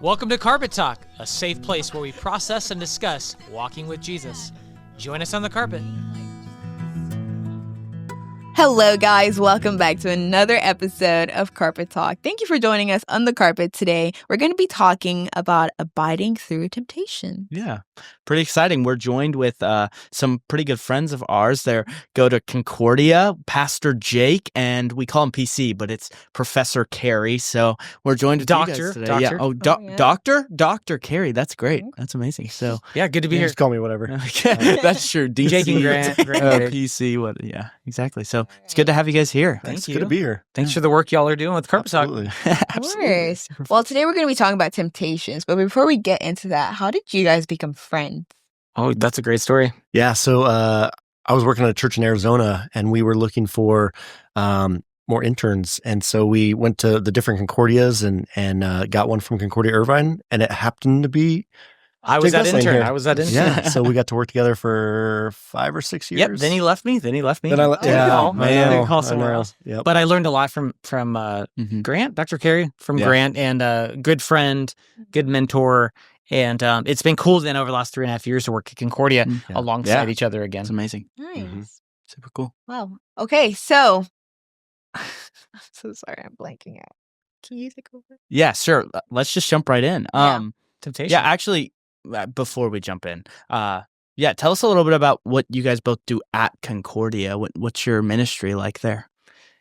Welcome to Carpet Talk, a safe place where we process and discuss walking with Jesus. Join us on the carpet. Hello, guys. Welcome back to another episode of Carpet Talk. Thank you for joining us on the carpet today. We're going to be talking about abiding through temptation. Yeah, pretty exciting. We're joined with some pretty good friends of ours. They go to Concordia, Pastor Jake, and we call him PC, but it's Professor Carey. So we're joined with Doctor, you guys today. Doctor. Yeah. Oh, yeah. Dr. Carey. That's great. That's amazing. So Yeah, good to be You here. just call me whatever. that's true. DC, Jake and Grant. PC. What? Yeah, exactly. So it's good to have you guys here. Thank It's you. good to be here. Thanks for the work y'all are doing with Carpet Talk. Absolutely. Of course. Well, today we're going to be talking about temptations. But before we get into that, how did you guys become friends? Oh, that's a great story. Yeah. So I was working at a church in Arizona, and we were looking for more interns, and so we went to the different Concordias and got one from Concordia Irvine, and it happened to be. I was Jake that Boessling intern. here. I was that intern. Yeah. So we got to work together for 5 or 6 years. Yep. Then he left me. Then I Yeah, call. I know, Call I somewhere know. else. Yep. But I learned a lot from Mhm. Grant, Dr. Carey, from Yeah. Grant, and a good friend, good mentor. And it's been cool then over the last 3.5 years to work at Concordia Yeah. alongside Yeah. each other again. It's amazing. Nice. Mhm. Super cool. Wow. Okay, so I'm so sorry, I'm blanking out. Can you take over? Yeah, sure. Let's just jump right in. Yeah. Temptation. Yeah, actually, before we jump in, tell us a little bit about what you guys both do at Concordia. What's your ministry like there?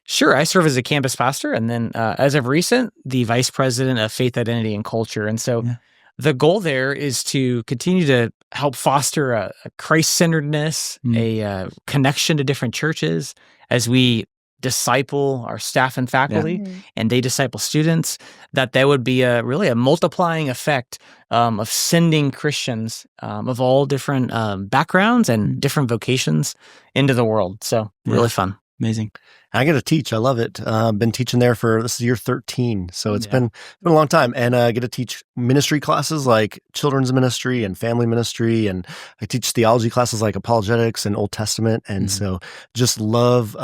Sure. I serve as a campus pastor and then, as of recent, the vice president of faith, identity, and culture. And so Yeah. the goal there is to continue to help foster a Christ-centeredness, a connection to different churches as we disciple our staff and faculty and they disciple students, that there would be really a multiplying effect of sending Christians of all different backgrounds and different vocations into the world. So really fun. Amazing. I get to teach. I love it. Been teaching there this is year 13. So it's Yeah. been a long time. And I get to teach ministry classes like children's ministry and family ministry. And I teach theology classes like apologetics and Old Testament. And so just love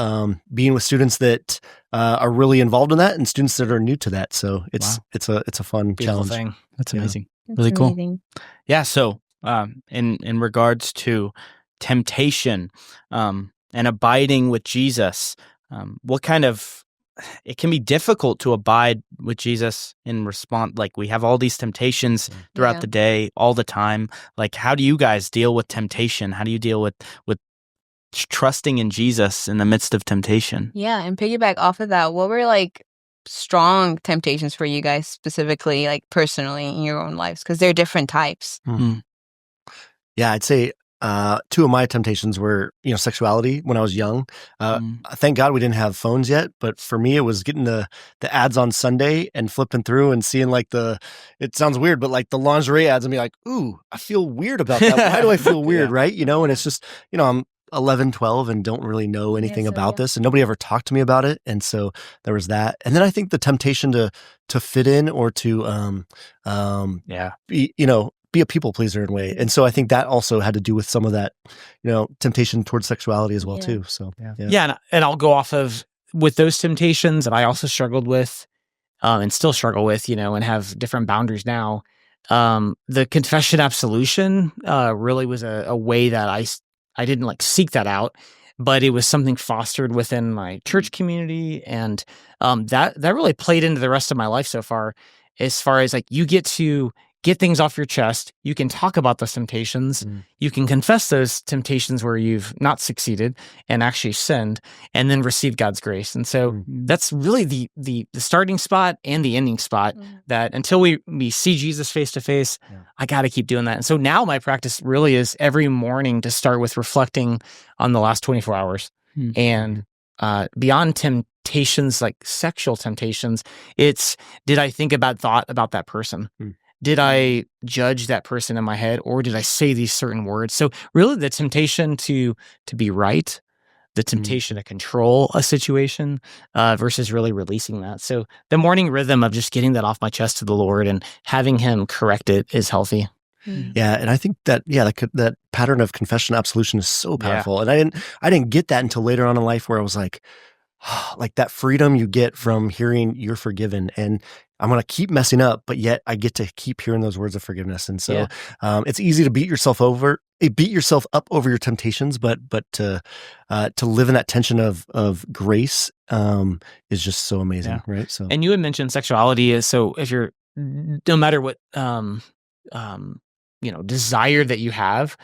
being with students that are really involved in that and students that are new to that. So it's a fun Beautiful challenge. thing. That's Yeah. amazing. That's Really cool. amazing. Yeah. So, in regards to temptation, and abiding with Jesus, it can be difficult to abide with Jesus in response. Like we have all these temptations throughout Yeah. the day, all the time. Like, how do you guys deal with temptation? How do you deal with trusting in Jesus in the midst of temptation? Yeah, and piggyback off of that, what were like strong temptations for you guys specifically, like personally in your own lives? Because they're different types. Yeah, I'd say 2 of my temptations were, sexuality when I was young. Thank God we didn't have phones yet, but for me, it was getting the ads on Sunday and flipping through and seeing like it sounds weird, but like the lingerie ads and be like, ooh, I feel weird about that. Why do I feel weird, right? And it's just, I'm 11, 12 and don't really know anything about this, and nobody ever talked to me about it. And so there was that. And then I think the temptation to fit in or to be a people pleaser in a way. And so I think that also had to do with some of that, temptation towards sexuality as well too. So Yeah, and I'll go off of with those temptations that I also struggled with, and still struggle with, and have different boundaries now. The confession absolution really was a way that I didn't like seek that out, but it was something fostered within my church community, and that really played into the rest of my life so far. As far as like you get to get things off your chest, you can talk about those temptations, you can confess those temptations where you've not succeeded and actually sinned, and then receive God's grace. And so that's really the starting spot and the ending spot, that until we see Jesus face to face, I got to keep doing that. And so now my practice really is every morning to start with reflecting on the last 24 hours. And beyond temptations, like sexual temptations, it's, did I think thought about that person? Did I judge that person in my head, or did I say these certain words? So really the temptation to be right, the temptation to control a situation versus really releasing that. So the morning rhythm of just getting that off my chest to the Lord and having Him correct it is healthy. Yeah, and I think that that pattern of confession absolution is so powerful. And I didn't get that until later on in life, where I was like that freedom you get from hearing you're forgiven. And I'm going to keep messing up, but yet I get to keep hearing those words of forgiveness. And so it's easy to beat yourself up over your temptations, but to live in that tension of grace is just so amazing, right? So, and you had mentioned sexuality is so if you're no matter what desire that you have,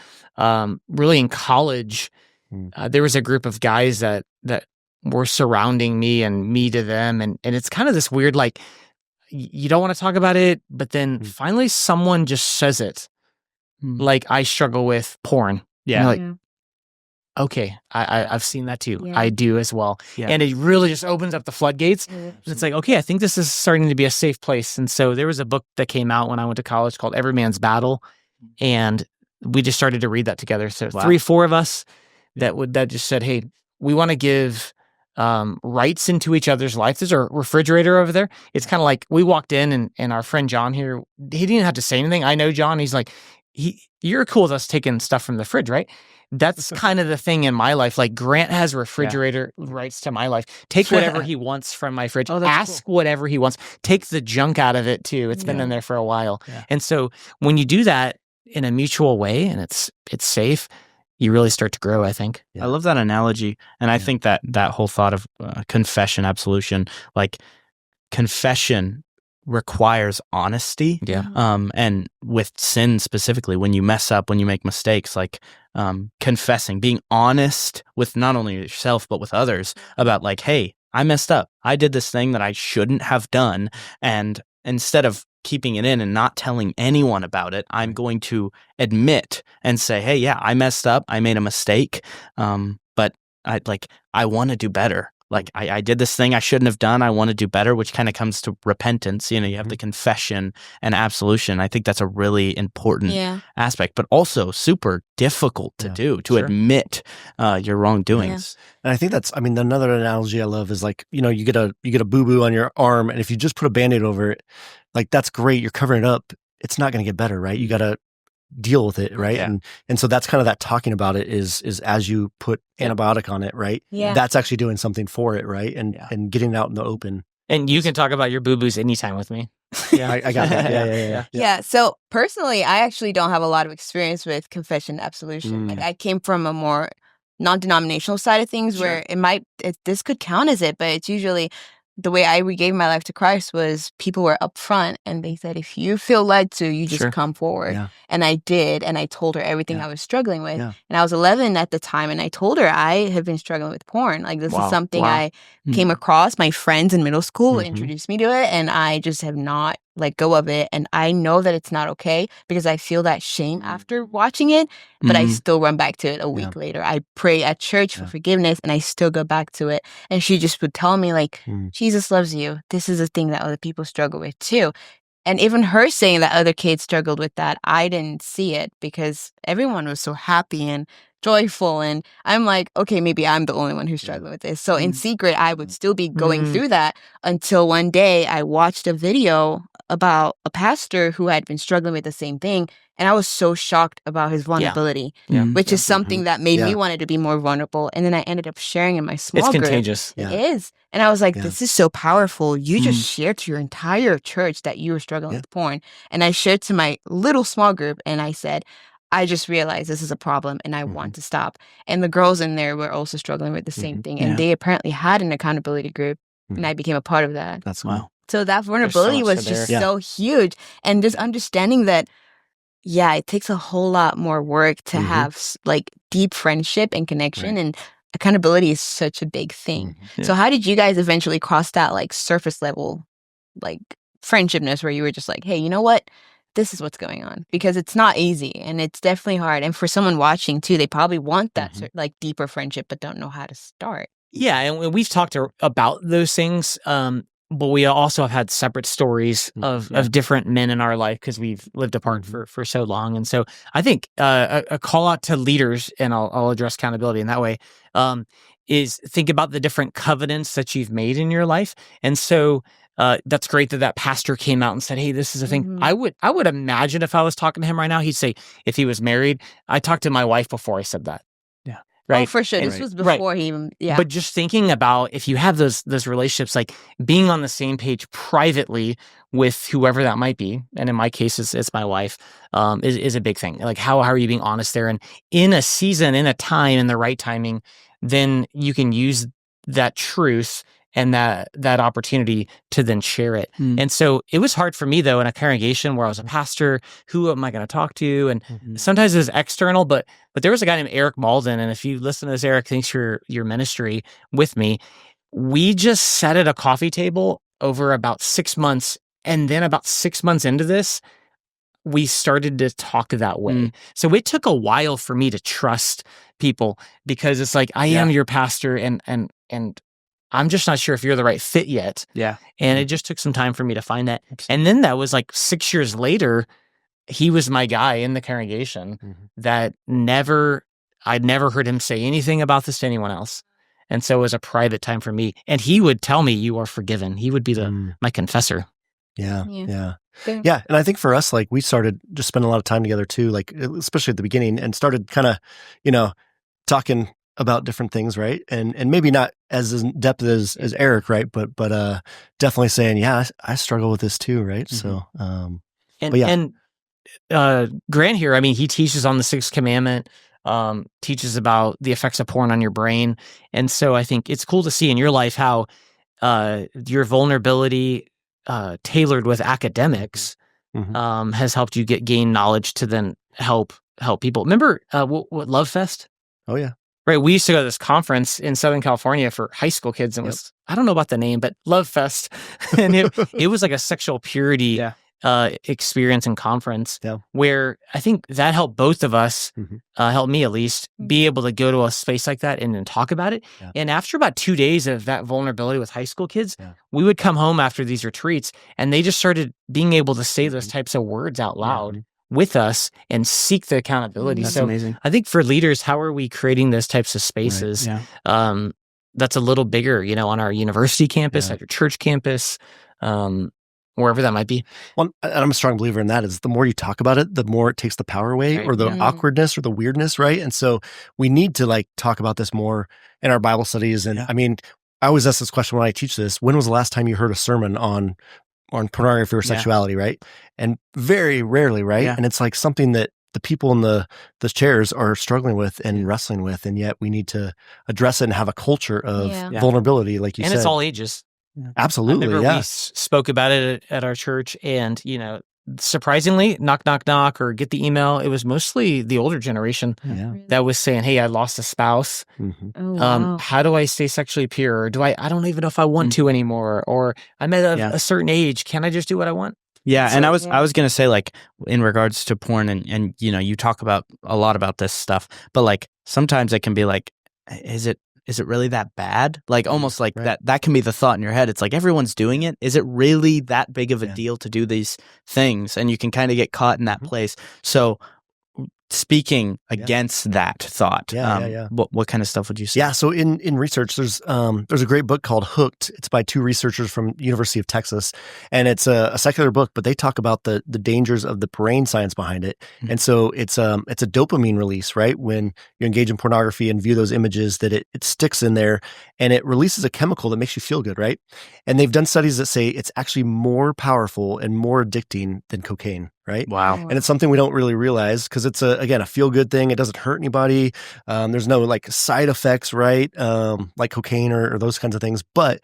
really in college, there was a group of guys that were surrounding me and me to them, and it's kind of this weird like you don't want to talk about it, but then finally someone just says it. Like I struggle with porn. Yeah. Like, okay, I've seen that too. Yeah. I do as well. Yeah. And it really just opens up the floodgates. It's like, okay, I think this is starting to be a safe place. And so there was a book that came out when I went to college called Every Man's Battle. And we just started to read that together. So 3-4 of us that just said, hey, we want to give rights into each other's life. There's a refrigerator over there. It's kind of like we walked in and our friend John here, he didn't have to say anything. I know John. He's like, you're cool with us taking stuff from the fridge, right? That's kind of the thing in my life. Like Grant has refrigerator rights to my life. Take whatever he wants from my fridge. Ask whatever he wants. Take the junk out of it too. It's been in there for a while. Yeah. And so when you do that in a mutual way and it's safe, you really start to grow, I think. Yeah. I love that analogy. And I think that whole thought of confession, absolution, like confession requires honesty. Yeah. And with sin specifically, when you mess up, when you make mistakes, like confessing, being honest with not only yourself, but with others about like, hey, I messed up. I did this thing that I shouldn't have done. And instead of keeping it in and not telling anyone about it, I'm going to admit and say, hey, yeah, I messed up. I made a mistake. But I want to do better. Like I did this thing I shouldn't have done. I want to do better, which kind of comes to repentance. You have the confession and absolution. I think that's a really important aspect, but also super difficult to do, to admit your wrongdoings. Yeah. And I think another analogy I love is like, you get a boo-boo on your arm, and if you just put a Band-Aid over it, like that's great. You're covering it up. It's not going to get better, right? You got to deal with it, right? Yeah. And so that's kind of that talking about it is as you put antibiotic on it, right? Yeah. That's actually doing something for it, right? And getting it out in the open. And you can talk about your boo-boos anytime with me. Yeah, I got that. Yeah. So personally, I actually don't have a lot of experience with confession and absolution. Like I came from a more non-denominational side of things where this could count as it, but it's usually the way I regave my life to Christ was people were up front and they said, if you feel led to, you just come forward. Yeah. And I did. And I told her everything I was struggling with. Yeah. And I was 11 at the time. And I told her I have been struggling with porn. Like this is something I came across. My friends in middle school introduced me to it. And I just have not let go of it. And I know that it's not okay because I feel that shame after watching it, but I still run back to it a week later. I pray at church for forgiveness and I still go back to it. And she just would tell me like, Jesus loves you. This is a thing that other people struggle with too. And even her saying that other kids struggled with that, I didn't see it because everyone was so happy and joyful. And I'm like, okay, maybe I'm the only one who's struggling with this. So in secret, I would still be going through that until one day I watched a video about a pastor who had been struggling with the same thing. And I was so shocked about his vulnerability, which is something that made me want to be more vulnerable. And then I ended up sharing in my small group. It's contagious. It is. And I was like, this is so powerful. You just shared to your entire church that you were struggling with porn. And I shared to my little small group and I said, I just realized this is a problem and I want to stop. And the girls in there were also struggling with the same thing. And they apparently had an accountability group and I became a part of that. That's wow. So that vulnerability was just so huge. And just understanding that, it takes a whole lot more work to have like deep friendship and connection. And accountability is such a big thing. So how did you guys eventually cross that like surface level, like friendshipness where you were just like, hey, you know what? This is what's going on, because it's not easy and it's definitely hard. And for someone watching too, they probably want that like deeper friendship, but don't know how to start. Yeah. And we've talked about those things. But we also have had separate stories of different men in our life because we've lived apart for so long. And so I think a call out to leaders, and I'll address accountability in that way, is think about the different covenants that you've made in your life. And so that's great that pastor came out and said, hey, this is a thing. I would imagine if I was talking to him right now, he'd say, if he was married, I talked to my wife before I said that. right? Oh, for sure. This was before he even, But just thinking about if you have those relationships, like being on the same page privately with whoever that might be, and in my case, it's my wife, is a big thing. Like how are you being honest there? And in a season, in a time, in the right timing, then you can use that truth and that opportunity to then share it. And so it was hard for me though in a congregation where I was a pastor. Who am I going to talk to? And sometimes it was external, but there was a guy named Eric Malden, and if you listen to this, Eric, thanks for your ministry with me. We just sat at a coffee table over about 6 months, and then about 6 months into this, we started to talk that way. So it took a while for me to trust people, because it's like I am your pastor, and I'm just not sure if you're the right fit yet. Yeah. And it just took some time for me to find that. And then that was like 6 years later, he was my guy in the congregation that I'd never heard him say anything about this to anyone else. And so it was a private time for me. And he would tell me, you are forgiven. He would be my confessor. Yeah. And I think for us, like we started just spending a lot of time together too, like especially at the beginning, and started kind of, talking about different things, right? And maybe not as in depth as Eric, right? But definitely saying, yeah, I struggle with this too, right? So, and Grant here, I mean, he teaches on the Sixth Commandment, teaches about the effects of porn on your brain, and so I think it's cool to see in your life how your vulnerability, tailored with academics, has helped you gain knowledge to then help people. Remember what Love Fest? Oh yeah. Right, we used to go to this conference in Southern California for high school kids, and it was, I don't know about the name, but Love Fest, and it was like a sexual purity experience and conference where I think that helped both of us, helped me at least, be able to go to a space like that and then talk about it. And after about 2 days of that vulnerability with high school kids, we would come home after these retreats, and they just started being able to say those types of words out loud with us and seek the accountability. That's so amazing. I think for leaders, how are we creating those types of spaces? That's a little bigger, on our university campus, at your church campus, wherever that might be. Well, and I'm a strong believer in that, is the more you talk about it, the more it takes the power away, or the awkwardness or the weirdness, right? And so we need to talk about this more in our Bible studies. And I mean, I always ask this question when I teach this: when was the last time you heard a sermon on pornography or sexuality, right? And very rarely, right? And it's like something that the people in the chairs are struggling with and wrestling with, and yet we need to address it and have a culture of vulnerability, like you said. And it's all ages. Absolutely, we spoke about it at our church, and surprisingly, knock, knock, knock, or get the email. It was mostly the older generation that was saying, "Hey, I lost a spouse. How do I stay sexually pure? Or I don't even know if I want to anymore. Or I'm at a certain age. Can I just do what I want?" Yeah, so, and I was gonna say, like, in regards to porn, and you talk about a lot about this stuff, but like sometimes it can be like, is it really that bad? Like almost like that can be the thought in your head. It's like, everyone's doing it. Is it really that big of a deal to do these things? And you can kind of get caught in that place. So speaking against that thought, what kind of stuff would you say? Yeah, so in research, there's a great book called Hooked. It's by two researchers from University of Texas, and it's a secular book, but they talk about the dangers of the brain science behind it. And so it's a dopamine release, right? When you engage in pornography and view those images, that it sticks in there, and it releases a chemical that makes you feel good, right? And they've done studies that say it's actually more powerful and more addicting than cocaine. Right? Wow. And it's something we don't really realize, because it's a feel-good thing. It doesn't hurt anybody. There's no side effects, right? Like cocaine or those kinds of things. But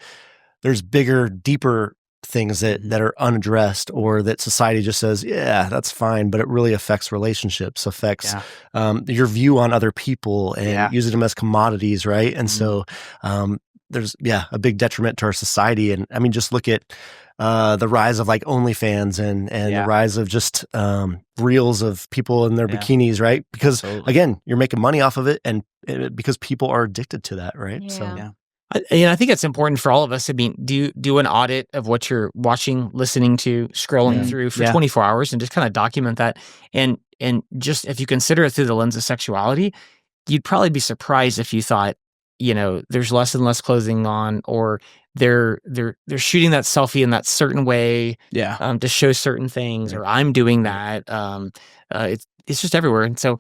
there's bigger, deeper things that are unaddressed, or that society just says, yeah, that's fine, but it really affects relationships, affects your view on other people, and using them as commodities, right? And so there's a big detriment to our society. And I mean, just look at the rise of OnlyFans and the rise of just reels of people in their bikinis, right? Because again, you're making money off of it, and because people are addicted to that, right? I think it's important for all of us. I mean, do an audit of what you're watching, listening to, scrolling through for 24 hours, and just kind of document that. And just if you consider it through the lens of sexuality, you'd probably be surprised if you thought, there's less and less clothing on, or they're shooting that selfie in that certain way to show certain things, or I'm doing that. It's just everywhere. And so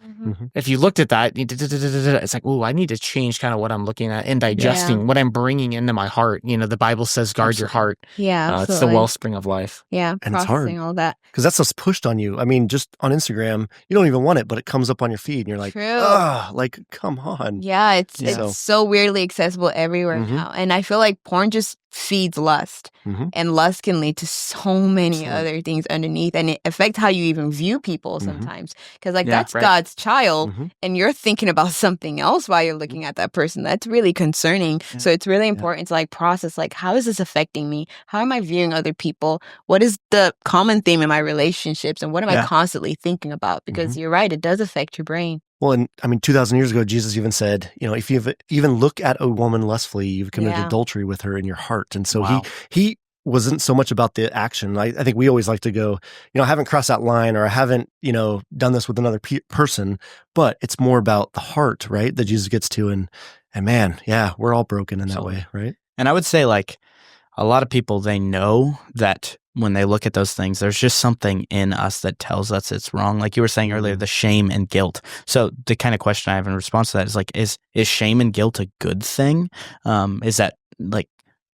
if you looked at that, it's like, oh, I need to change kind of what I'm looking at and digesting what I'm bringing into my heart. The Bible says, guard your heart. Yeah, it's the wellspring of life. Yeah, and it's hard. Processing all that. Because that's what's pushed on you. I mean, just on Instagram, you don't even want it, but it comes up on your feed and you're like, like, come on. Yeah, it's so weirdly accessible everywhere now. And I feel like porn just feeds lust. And lust can lead to so many other things underneath. And it affects how you even view people sometimes. Because that's God's child. And you're thinking about something else while you're looking at that person. That's really concerning. Yeah. So it's really important to process, how is this affecting me? How am I viewing other people? What is the common theme in my relationships? And what am I constantly thinking about? Because you're right, it does affect your brain. Well, and I mean, 2,000 years ago, Jesus even said, if you even look at a woman lustfully, you've committed adultery with her in your heart. And so he wasn't so much about the action. I think we always like to go, I haven't crossed that line, or I haven't, done this with another person, but it's more about the heart, right? That Jesus gets to. And man, we're all broken in that way, right? And I would say a lot of people, they know that when they look at those things, there's just something in us that tells us it's wrong. Like you were saying earlier, the shame and guilt. So the kind of question I have in response to that is is shame and guilt a good thing? Is that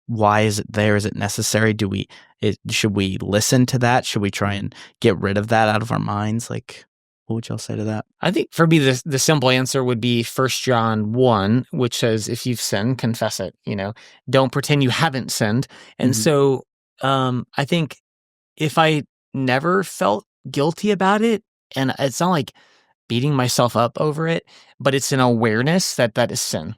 why is it there? Is it necessary? Should we listen to that? Should we try and get rid of that out of our minds? What would y'all say to that? I think for me, the simple answer would be 1 John 1, which says, if you've sinned, confess it. Don't pretend you haven't sinned. And so I think if I never felt guilty about it, and it's not like beating myself up over it, but it's an awareness that is sin.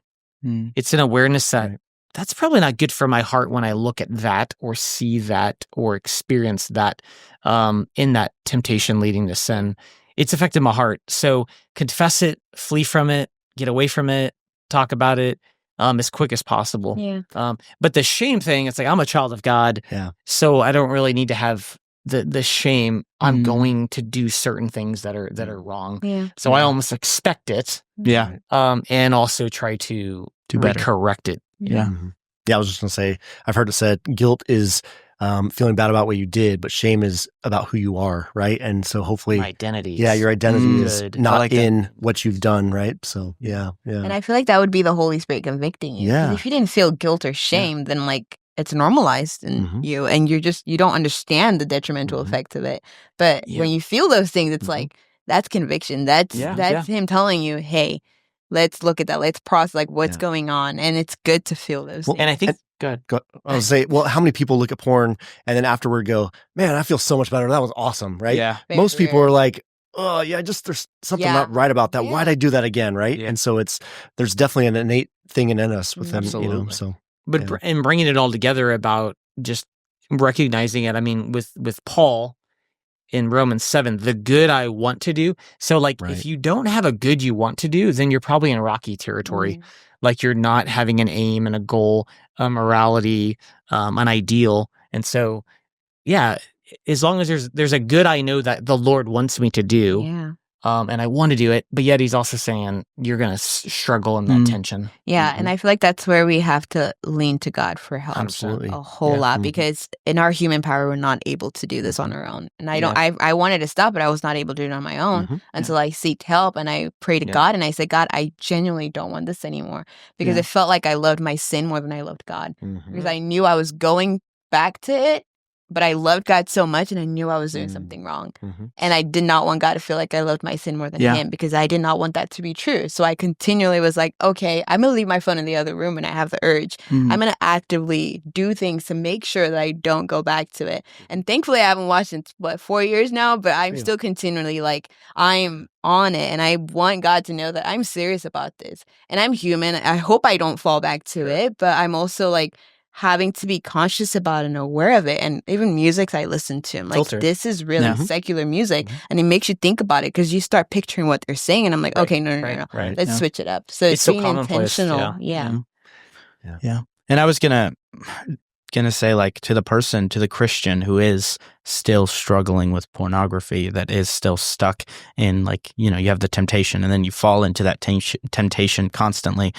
It's an awareness that that's probably not good for my heart when I look at that or see that or experience that in that temptation leading to sin. It's affected my heart. So confess it, flee from it, get away from it, talk about it as quick as possible. Yeah. But the shame thing, it's I'm a child of God, so I don't really need to have the shame. I'm going to do certain things that are wrong. Yeah. So I almost expect it. Yeah. And also try to do better, correct it. Yeah. Yeah, I was just going to say, I've heard it said, guilt is feeling bad about what you did, but shame is about who you are, right? And so hopefully... My identity. Yeah, your identity is not in what you've done, right? So, yeah. And I feel like that would be the Holy Spirit convicting you. Yeah. If you didn't feel guilt or shame, then it's normalized in you, and you don't understand the detrimental effect of it. But when you feel those things, it's that's conviction. That's him telling you, hey, let's look at that. Let's process what's going on. And it's good to feel those things. And I think... Good. I was say, how many people look at porn and then afterward go, man, I feel so much better. That was awesome, right? Yeah. Most people are like, oh, yeah, there's something not right about that. Yeah. Why'd I do that again, right? Yeah. And so there's definitely an innate thing in us with them, so. But and bringing it all together about just recognizing it, I mean, with Paul in Romans 7, the good I want to do. So if you don't have a good you want to do, then you're probably in rocky territory. You're not having an aim and a goal, a morality, an ideal. And so, as long as there's a good I know that the Lord wants me to do, and I want to do it, but yet he's also saying you're going to struggle in that tension. Yeah, and I feel like that's where we have to lean to God for help. Absolutely. A whole lot, because in our human power, we're not able to do this on our own. And I wanted to stop, but I was not able to do it on my own until I seeked help, and I prayed to God, and I said, God, I genuinely don't want this anymore, because it felt like I loved my sin more than I loved God, because I knew I was going back to it, but I loved God so much, and I knew I was doing something wrong. And I did not want God to feel like I loved my sin more than him, because I did not want that to be true. So I continually was like, okay, I'm going to leave my phone in the other room when I have the urge. I'm going to actively do things to make sure that I don't go back to it. And thankfully, I haven't watched it, 4 years now, but I'm still continually I'm on it. And I want God to know that I'm serious about this. And I'm human. I hope I don't fall back to it, but I'm also having to be conscious about and aware of it. And even music I listen to, I'm like, this is really secular music. And it makes you think about it, because you start picturing what they're saying, and I'm like, okay, no. Let's switch it up. So it's being so intentional. Yeah. And I was gonna say, to the Christian who is still struggling with pornography, that is still stuck in you have the temptation, and then you fall into that temptation constantly.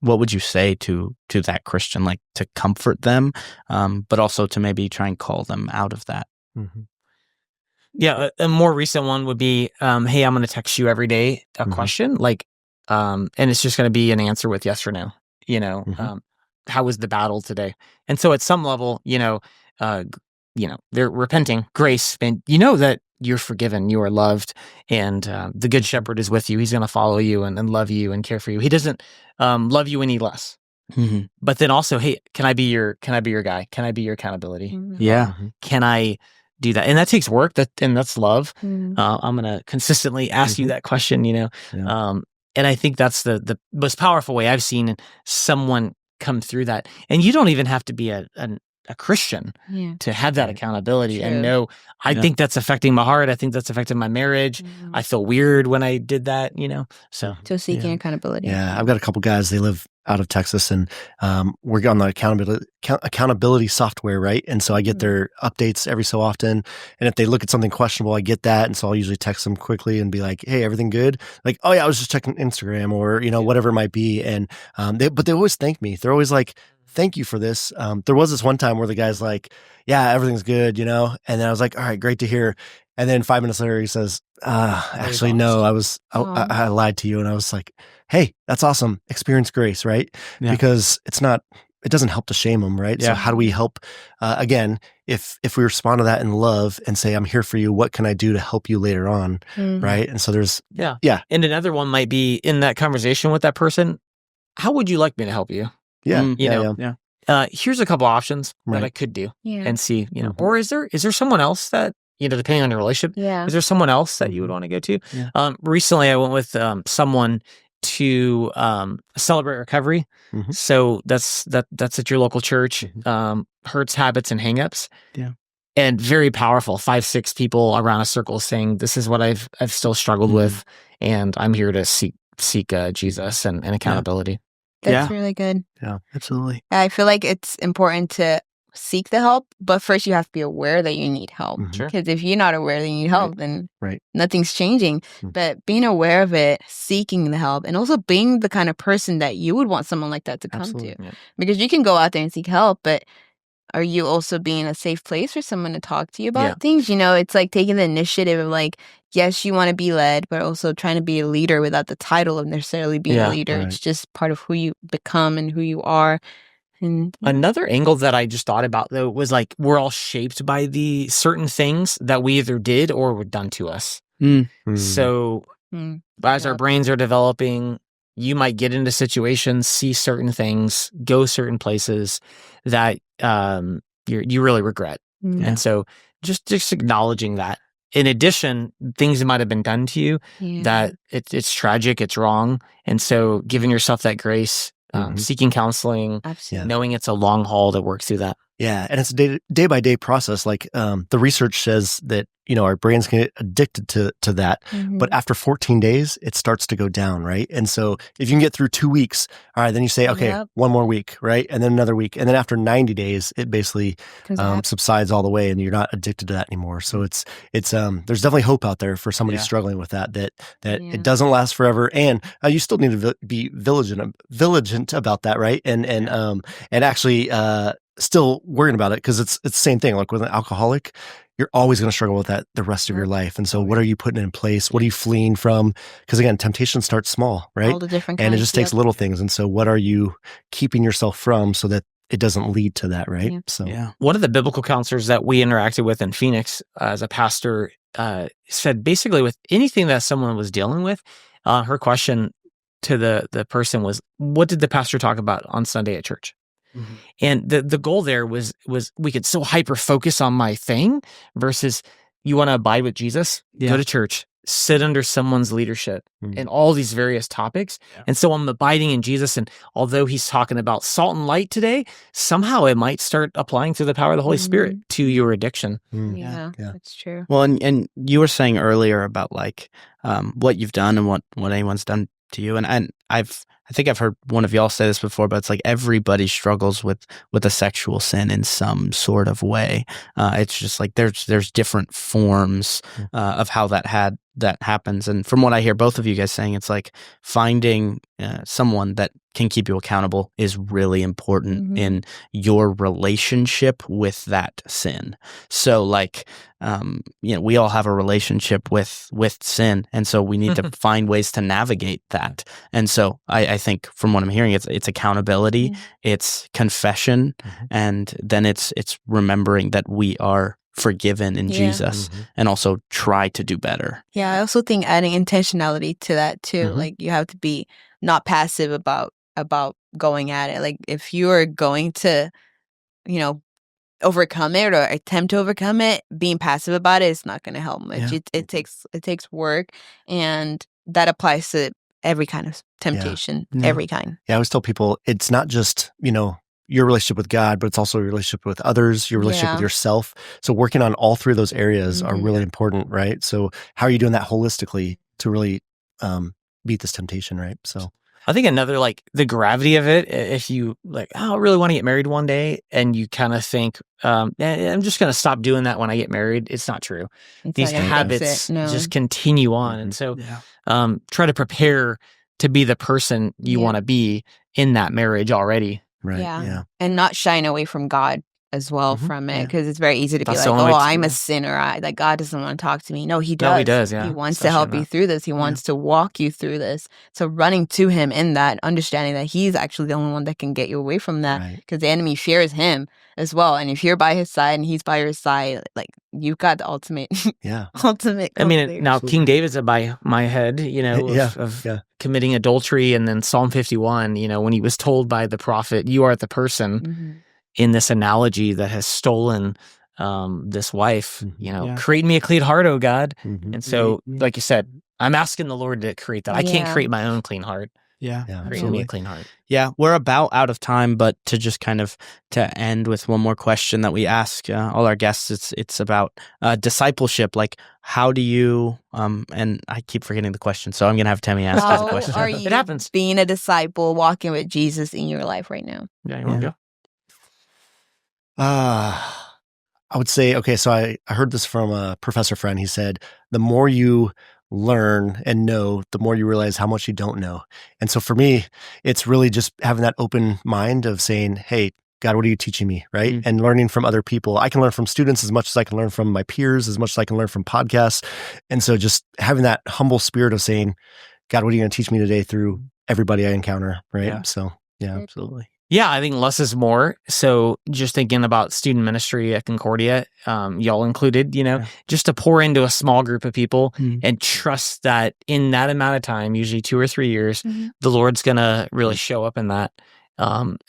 What would you say to that Christian, to comfort them, but also to maybe try and call them out of that? Yeah, a more recent one would be, hey, I'm going to text you every day a question, like, and it's just going to be an answer with yes or no. How was the battle today? And so at some level, they're repenting, grace, and that you're forgiven, you are loved, and the good shepherd is with you. He's going to follow you and love you and care for you. He doesn't love you any less. But then also, hey, can I be your guy? Can I be your accountability? Yeah. Can I do that? And that takes work. And that's love. I'm going to consistently ask you that question. Yeah. And I think that's the most powerful way I've seen someone come through that. And you don't even have to be a Christian to have that accountability and know, I think that's affecting my heart. I think that's affecting my marriage. I feel weird when I did that, so seeking accountability. Yeah. I've got a couple guys, they live out of Texas, and we're on the accountability software, right? And so I get their updates every so often. And if they look at something questionable, I get that. And so I'll usually text them quickly and be like, hey, everything good? Like, oh yeah, I was just checking Instagram, or, whatever it might be. And but they always thank me. They're always like, thank you for this. There was this one time where the guy's like, yeah, everything's good, and then I was like, all right, great to hear. And then 5 minutes later, he says, actually, no, I lied to you. And I was like, hey, that's awesome. Experience grace, right? Yeah. Because it doesn't help to shame them, right? Yeah. So how do we help? Again, if we respond to that in love and say, I'm here for you, what can I do to help you later on? Right? And so there's, yeah. And another one might be in that conversation with that person, how would you like me to help you? Yeah. Here's a couple options that I could do and see, or is there someone else that, depending on your relationship, is there someone else that you would want to go to? Yeah. Recently I went with someone to celebrate recovery. So that's at your local church, hurts, habits, and hangups. Yeah. And very powerful, 5-6 people around a circle saying, this is what I've still struggled with, and I'm here to seek Jesus and accountability. That's really good. Yeah, absolutely. I feel like it's important to seek the help, but first you have to be aware that you need help. Because if you're not aware that you need help, then nothing's changing. But being aware of it, seeking the help, and also being the kind of person that you would want someone like that to come to. Yeah. Because you can go out there and seek help, but are you also being a safe place for someone to talk to you about things? It's like taking the initiative of like, yes, you want to be led, but also trying to be a leader without the title of necessarily being a leader. Right. It's just part of who you become and who you are. And another angle that I just thought about, though, was like, we're all shaped by the certain things that we either did or were done to us. So as our brains are developing, you might get into situations, see certain things, go certain places that you really regret. And so just acknowledging that. In addition, things that might have been done to you that it's tragic, it's wrong. And so giving yourself that grace, seeking counseling, knowing it's a long haul to work through that. Yeah. And it's a day-by-day process. Like the research says that, our brains can get addicted to that. But after 14 days, it starts to go down, right? And so if you can get through 2 weeks, all right, then you say, okay, one more week, right? And then another week. And then after 90 days, it basically subsides all the way and you're not addicted to that anymore. So it's there's definitely hope out there for somebody struggling with that it doesn't last forever. And you still need to be vigilant about that, right? And actually still worrying about it, because it's the same thing. Like with an alcoholic, you're always going to struggle with that the rest of your life. And so what are you putting in place? What are you fleeing from? Because again, temptation starts small, right? All the different kinds, and it just takes little things. And so what are you keeping yourself from so that it doesn't lead to that, right? So one of the biblical counselors that we interacted with in Phoenix as a pastor said basically with anything that someone was dealing with, her question to the person was, what did the pastor talk about on Sunday at church? And the goal there was we could so hyper focus on my thing versus you want to abide with Jesus, go to church, sit under someone's leadership and all these various topics. And so I'm abiding in Jesus. And although he's talking about salt and light today, somehow it might start applying through the power of the Holy Spirit to your addiction. Yeah, that's true. Well, and you were saying earlier about like what you've done and what anyone's done to you. And I've I think I've heard one of y'all say this before, but it's like everybody struggles with a sexual sin in some sort of way. It's just like there's different forms of how that happens. And from what I hear both of you guys saying, it's like finding someone that can keep you accountable is really important in your relationship with that sin. So like, we all have a relationship with sin. And so we need to find ways to navigate that. And so I think from what I'm hearing, it's accountability, it's confession, and then it's remembering that we are forgiven in Jesus, and also try to do better. Yeah, I also think adding intentionality to that too. Like you have to be not passive about going at it. Like if you are going to, overcome it or attempt to overcome it, being passive about it is not going to help much. It takes work, and that applies to every kind of temptation, every kind. Yeah, I always tell people it's not just, your relationship with God, but it's also your relationship with others, your relationship with yourself. So working on all three of those areas are really important, right? So how are you doing that holistically to really beat this temptation, right? So I think another, like, the gravity of it, if you like, I really want to get married one day, and you kind of think, I'm just going to stop doing that when I get married. It's not true. These habits just continue on. And so try to prepare to be the person you want to be in that marriage already. Right. Yeah. And not shying away from God as well from it, because it's very easy to be like, I'm a sinner. Like God doesn't want to talk to me. No, he does. No, he does. Yeah. He wants to help you through this. He wants to walk you through this. So running to him in that, understanding that he's actually the only one that can get you away from that, because the enemy fears him as well. And if you're by his side and he's by your side, like you've got the ultimate. Ultimate. I mean, now King David's by my head, of committing adultery, and then Psalm 51. When he was told by the prophet, "You are the person." In this analogy that has stolen this wife, create me a clean heart, oh God. And so, like you said, I'm asking the Lord to create that. I can't create my own clean heart. Create me a clean heart. Yeah, we're about out of time, but to just kind of to end with one more question that we ask all our guests, it's about discipleship. Like, how do you? And I keep forgetting the question, so I'm gonna have Temi ask the question. How are you it happens. Being a disciple, walking with Jesus in your life right now? Yeah, you want to go? I would say, okay, so I heard this from a professor friend. He said, the more you learn and know, the more you realize how much you don't know. And so for me, it's really just having that open mind of saying, hey, God, what are you teaching me, right? And learning from other people. I can learn from students as much as I can learn from my peers, as much as I can learn from podcasts. And so just having that humble spirit of saying, God, what are you going to teach me today through everybody I encounter, right? Yeah. So, yeah, absolutely. Yeah, I think less is more. So just thinking about student ministry at Concordia, y'all included, just to pour into a small group of people and trust that in that amount of time, usually 2 or 3 years, the Lord's going to really show up in that.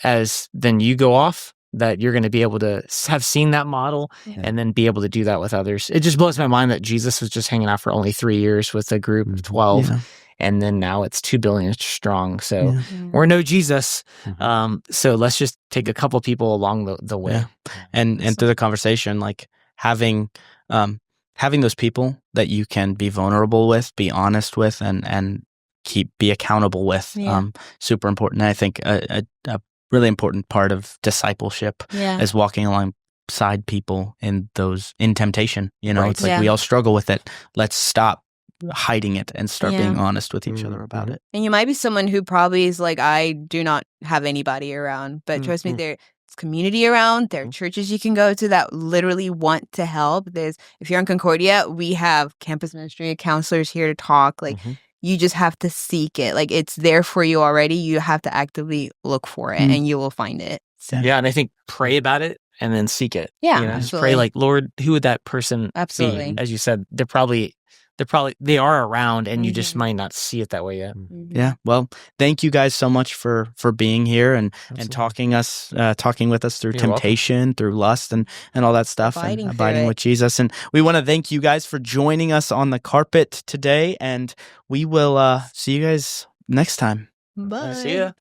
As then you go off, that you're going to be able to have seen that model and then be able to do that with others. It just blows my mind that Jesus was just hanging out for only 3 years with a group of 12. Yeah. And then now it's 2 billion strong. So we're no Jesus. So let's just take a couple people along the way. And through the conversation, like having those people that you can be vulnerable with, be honest with, and be accountable with, super important. And I think a really important part of discipleship is walking alongside people in temptation. It's like we all struggle with it. Let's stop hiding it and start being honest with each other about it. And you might be someone who probably is like, I do not have anybody around, but trust me, there's community around. There are churches you can go to that literally want to help. If you're in Concordia, we have campus ministry counselors here to talk. Like you just have to seek it. Like it's there for you already. You have to actively look for it and you will find it. So. Yeah. And I think pray about it and then seek it. Yeah. Just pray like, Lord, who would that person be? As you said, they are around, and you just might not see it that way yet. Yeah. Well, thank you guys so much for being here and talking with us through temptation, through lust, and all that stuff, and abiding with Jesus. And we want to thank you guys for joining us on the carpet today, and we will see you guys next time. Bye. See ya.